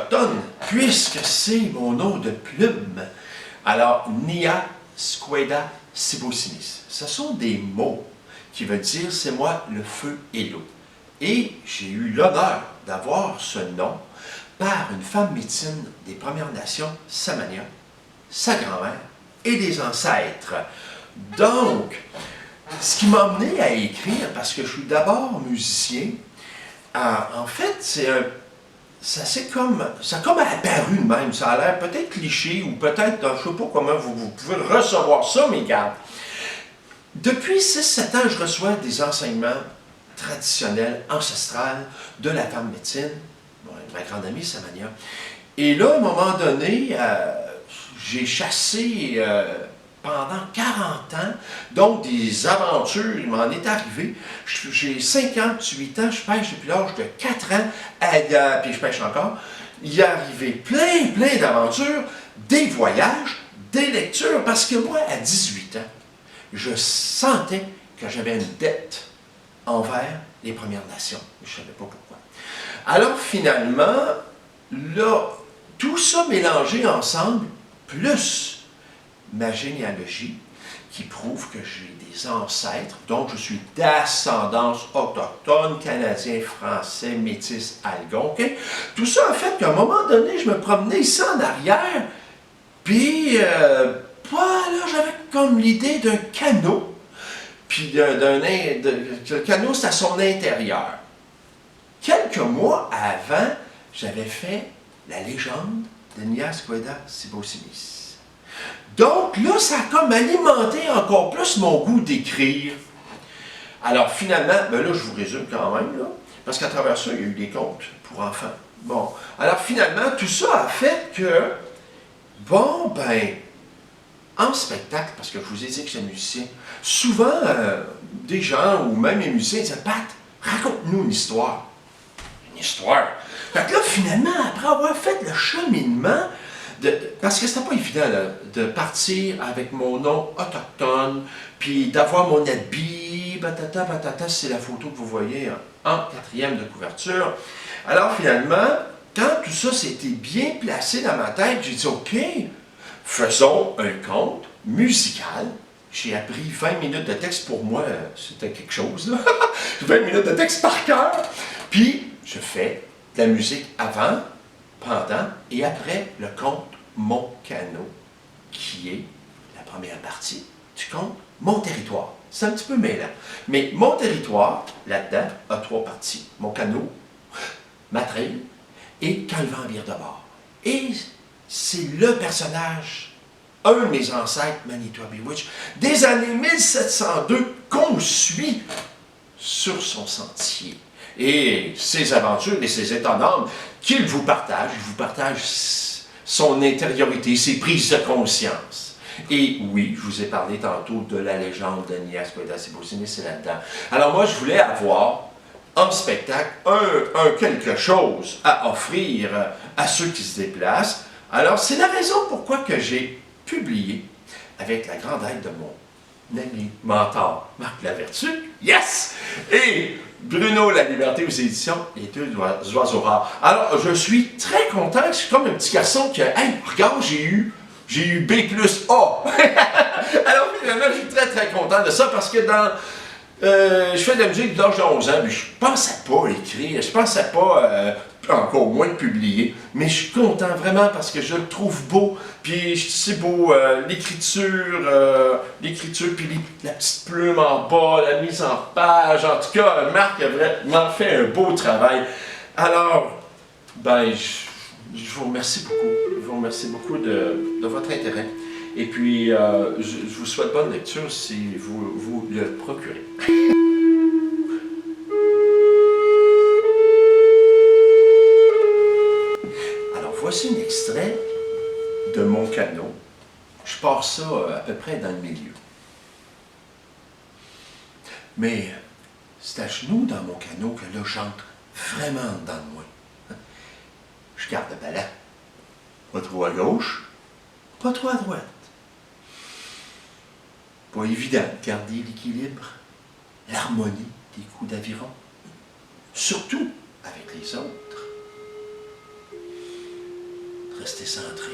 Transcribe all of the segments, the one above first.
autochtone, puisque c'est mon nom de plume. Alors, Nia Squeda Sibosinis. Ce sont des mots qui veulent dire c'est moi le feu et l'eau. Et j'ai eu l'honneur d'avoir ce nom par une femme médecine des Premières Nations, Samania, sa grand-mère et des ancêtres. Donc, ce qui m'a amené à écrire, parce que je suis d'abord musicien, en fait, ça a comme apparu de même. Ça a l'air peut-être cliché ou peut-être, je ne sais pas comment vous pouvez recevoir ça, mais regarde. Depuis 6-7 ans, je reçois des enseignements traditionnels, ancestrales de la femme médecine, bon, ma grande amie Samania. Et là, à un moment donné, j'ai chassé pendant 40 ans, donc des aventures, il m'en est arrivé. J'ai 58 ans, je pêche depuis l'âge de 4 ans, puis je pêche encore. Il est arrivé plein d'aventures, des voyages, des lectures, parce que moi, à 18 ans, je sentais que j'avais une dette envers les Premières Nations. Je ne savais pas pourquoi. Alors finalement, là, tout ça mélangé ensemble, plus ma généalogie, qui prouve que j'ai des ancêtres, donc je suis d'ascendance autochtone, canadien, français, métis, algonquin. Tout ça a fait qu'à un moment donné, je me promenais ici en arrière, puis voilà, j'avais comme l'idée d'un canot, puis le canot, c'est à son intérieur. Quelques mois avant, j'avais fait la légende de Nia Squeda Sibosimis. Donc là, ça a comme alimenté encore plus mon goût d'écrire. Alors finalement, ben là, je vous résume quand même, là, parce qu'à travers ça, il y a eu des contes pour enfants. Bon, alors finalement, tout ça a fait que, bon, ben, en spectacle, parce que je vous ai dit que j'étais musicien, souvent, des gens, ou même les musiciens, disaient « Pat, raconte-nous une histoire. » Une histoire. Fait que là, finalement, après avoir fait le cheminement, parce que c'était pas évident là, de partir avec mon nom autochtone, puis d'avoir mon habit, batata, c'est la photo que vous voyez en 4e de couverture. Alors finalement, quand tout ça s'était bien placé dans ma tête, j'ai dit « OK, faisons un conte musical. » J'ai appris 20 minutes de texte, pour moi, c'était quelque chose, là. 20 minutes de texte par cœur. Puis, je fais de la musique avant, pendant et après le conte Mon Canot, qui est la première partie du conte Mon Territoire. C'est un petit peu mêlant. Mais Mon Territoire, là-dedans, a 3 parties. Mon canot, ma traîne et Quand le vent vire de bord. Et c'est le personnage, un de mes ancêtres, Manitoba Bewitch, des années 1702, qu'on suit sur son sentier. Et ses aventures et ses états d'âme qu'il vous partage. Il vous partage son intériorité, ses prises de conscience. Et oui, je vous ai parlé tantôt de la légende de Nia Squeda Sibosimis, c'est là-dedans. Alors moi, je voulais avoir en spectacle un quelque chose à offrir à ceux qui se déplacent. Alors, c'est la raison pourquoi que j'ai publié, avec la grande aide de mon ami, mentor, Marc Lavertu, yes! Et Bruno La Liberté aux éditions Les Deux Oiseaux Rares. Alors, je suis très content, je suis comme un petit garçon qui, hey, regarde, j'ai eu B plus A. Alors, finalement, je suis très content de ça parce que je fais de la musique depuis l'âge de 11 ans, mais je ne pensais pas écrire, je ne pensais pas encore moins publier, mais je suis content vraiment parce que je le trouve beau, puis c'est beau, l'écriture, puis la petite plume en bas, la mise en page, en tout cas, Marc a vraiment fait un beau travail. Alors, ben, je vous remercie beaucoup, je vous remercie beaucoup de votre intérêt. Et puis, je vous souhaite bonne lecture si vous le procurez. Alors, voici un extrait de Mon Canot. Je pars ça à peu près dans le milieu. Mais c'est à genoux dans mon canot que là, j'entre vraiment dans moi. Je garde le ballon. Pas trop à gauche, pas trop à droite. Pas évident de garder l'équilibre, l'harmonie des coups d'aviron, surtout avec les autres. rester centré,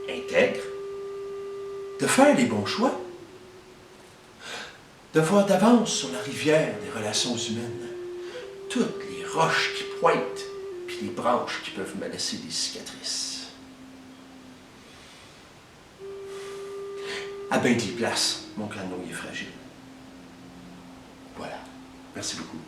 intègre, de faire les bons choix, de voir d'avance sur la rivière des relations humaines, toutes les roches qui pointent, puis les branches qui peuvent me laisser des cicatrices. À bien des places, mon canot est fragile. Voilà. Merci beaucoup.